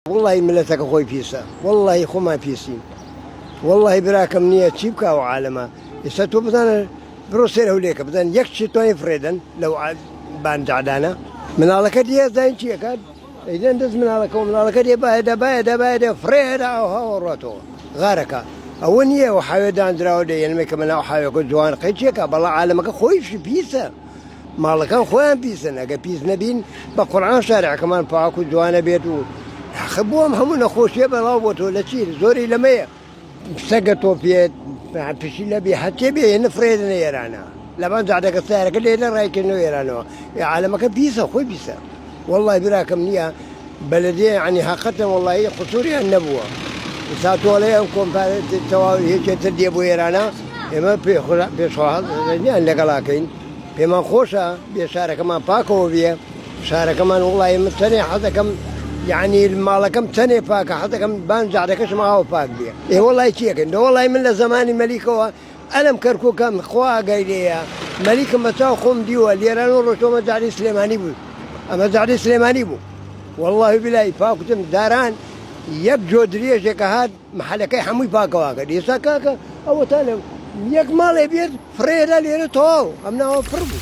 والله ملتك خوي بيسا والله خو ما بيسين والله براكم نية تشيبكا وعالمة يستو بدنا بروسير هوليك بدنا يكشي توي فريدن لو بان جعدانا من على كديه زين شي كاد إذا ندز من على كديه بايدا فريدا أو هورتو غاركا أونية وحايدان دراودي يعني ما كمان وحايد جوان قيتشيكا بالله عالمك خوي في بيسا مالكان خوان بيسا نجا بيس نبين بقرآن شارع كمان باكو جوانا بيتو خبوهم همون خوش يبا لابوتو لشيل زوري لمية سقطوا في شيء لبي حتى بي نفريدنا يرانا لما زعدك السعر كل اللي رايك انه يرانا يا عالمك بيسا خوي بيسا والله براكم نية بلدية يعني حقيقة والله قصوري النبوة ساتوا عليكم هيك تدي ابو يرانا اما في صواب يعني لكن بما خوشة بيشارك كمان باكو بيه شارك كمان والله متني حتى كم يعني المالكم سنة باك حتى كم بانجع دكش ما هو باك بيه إيه والله يشيك إنه والله من زمان الملك أنا مكركو كم خوا قايليا ملك مساو خم ديوا اللي رانو رشوا مزعل سليماني بو أما زعل سليماني بو والله بلاي باك تم داران يبجو دريش كهاد محلك حمي باك واقع يساكاك أو تالو يك مال بيت فريدا ليرتو أمنا هو فربو